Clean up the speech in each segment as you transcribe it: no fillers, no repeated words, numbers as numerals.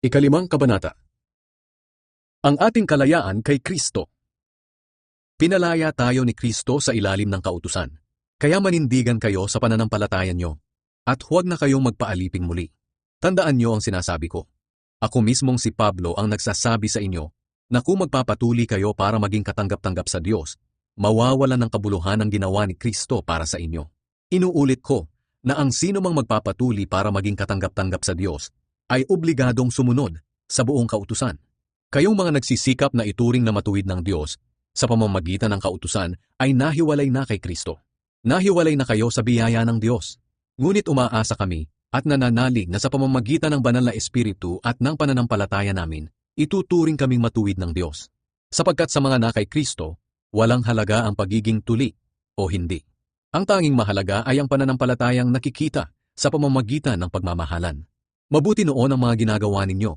Ikalimang kabanata. Ang ating kalayaan kay Kristo. Pinalaya tayo ni Kristo sa ilalim ng kautusan. Kaya manindigan kayo sa pananampalataya nyo, at huwag na kayong magpaaliping muli. Tandaan nyo ang sinasabi ko. Ako mismong si Pablo ang nagsasabi sa inyo na kung magpapatuli kayo para maging katanggap-tanggap sa Diyos, mawawalan ng kabuluhan ang ginawa ni Kristo para sa inyo. Inuulit ko na ang sino mang magpapatuli para maging katanggap-tanggap sa Diyos ay obligadong sumunod sa buong kautusan. Kayong mga nagsisikap na ituring na matuwid ng Diyos sa pamamagitan ng kautusan ay nahiwalay na kay Kristo. Nahiwalay na kayo sa biyaya ng Diyos. Ngunit umaasa kami at nananalig na sa pamamagitan ng banal na Espiritu at ng pananampalataya namin, ituturing kaming matuwid ng Diyos. Sapagkat sa mga na kay Kristo, walang halaga ang pagiging tuli o hindi. Ang tanging mahalaga ay ang pananampalatayang nakikita sa pamamagitan ng pagmamahalan. Mabuti noon ang mga ginagawa ninyo.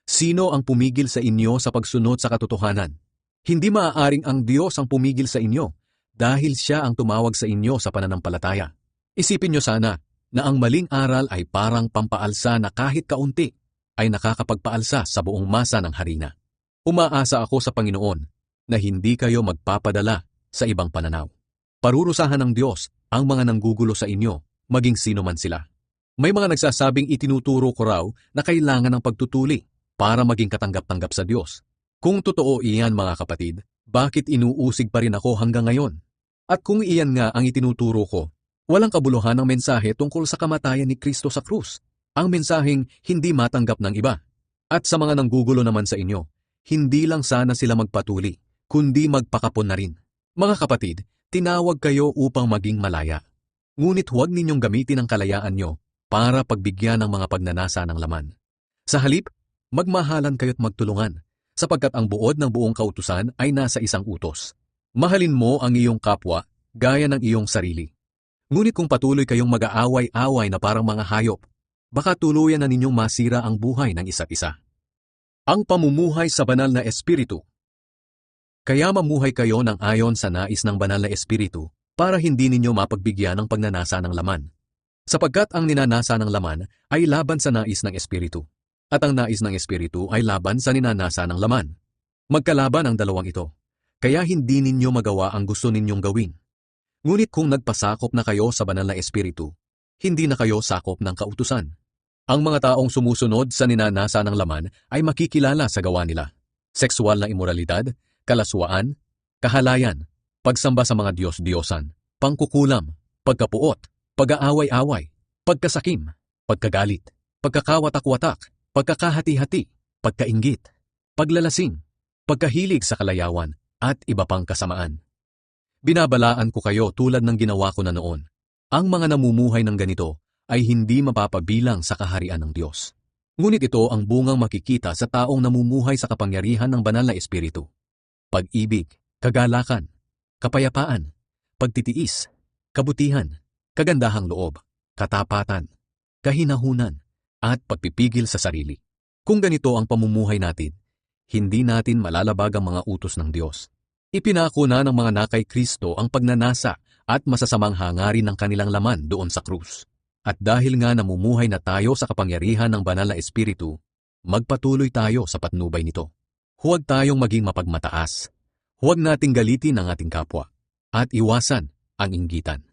Sino ang pumigil sa inyo sa pagsunod sa katotohanan? Hindi maaaring ang Diyos ang pumigil sa inyo dahil Siya ang tumawag sa inyo sa pananampalataya. Isipin nyo sana na ang maling aral ay parang pampaalsa na kahit kaunti ay nakakapagpaalsa sa buong masa ng harina. Umaasa ako sa Panginoon na hindi kayo magpapadala sa ibang pananaw. Parurusahan ng Diyos ang mga nanggugulo sa inyo, maging sino man sila. May mga nagsasabing itinuturo ko raw na kailangan ng pagtutuli para maging katanggap-tanggap sa Diyos. Kung totoo iyan mga kapatid, bakit inuusig pa rin ako hanggang ngayon? At kung iyan nga ang itinuturo ko, walang kabuluhan ng mensahe tungkol sa kamatayan ni Kristo sa krus, ang mensaheng hindi matanggap ng iba. At sa mga nanggugulo naman sa inyo, hindi lang sana sila magpatuli, kundi magpakapon na rin. Mga kapatid, tinawag kayo upang maging malaya. Ngunit huwag ninyong gamitin ang kalayaan nyo para pagbigyan ng mga pagnanasa ng laman. Sa halip, magmahalan kayo't magtulungan, sapagkat ang buod ng buong kautusan ay nasa isang utos. Mahalin mo ang iyong kapwa, gaya ng iyong sarili. Ngunit kung patuloy kayong mag-aaway-away na parang mga hayop, baka tuluyan na ninyong masira ang buhay ng isa't isa. Ang pamumuhay sa banal na Espiritu. Kaya mamuhay kayo ng ayon sa nais ng banal na Espiritu, para hindi ninyo mapagbigyan ng pagnanasa ng laman. Sapagkat ang ninanasa ng laman ay laban sa nais ng Espiritu, at ang nais ng Espiritu ay laban sa ninanasa ng laman. Magkalaban ang dalawang ito, kaya hindi ninyo magawa ang gusto ninyong gawin. Ngunit kung nagpasakop na kayo sa banal na Espiritu, hindi na kayo sakop ng kautusan. Ang mga taong sumusunod sa ninanasa ng laman ay makikilala sa gawa nila. Sexual na imoralidad, kalaswaan, kahalayan, pagsamba sa mga Diyos-Diyosan, pangkukulam, pagkapuot, pag-aaway-away, pagkasakim, pagkagalit, pagkakawatak-watak, pagkakahati-hati, pagkainggit, paglalasing, pagkahilig sa kalayawan, at iba pang kasamaan. Binabalaan ko kayo tulad ng ginawa ko na noon. Ang mga namumuhay ng ganito ay hindi mapapabilang sa kaharian ng Diyos. Ngunit ito ang bungang makikita sa taong namumuhay sa kapangyarihan ng banal na Espiritu. Pag-ibig, kagalakan, kapayapaan, pagtitiis, kabutihan, kagandahang loob, katapatan, kahinahunan, at pagpipigil sa sarili. Kung ganito ang pamumuhay natin, hindi natin malalabag ang mga utos ng Diyos. Ipinako na ng mga nakay Kristo ang pagnanasa at masasamang hangarin ng kanilang laman doon sa krus. At dahil nga namumuhay na tayo sa kapangyarihan ng banal na Espiritu, magpatuloy tayo sa patnubay nito. Huwag tayong maging mapagmataas. Huwag nating galitin ang ating kapwa. At iwasan ang inggitan.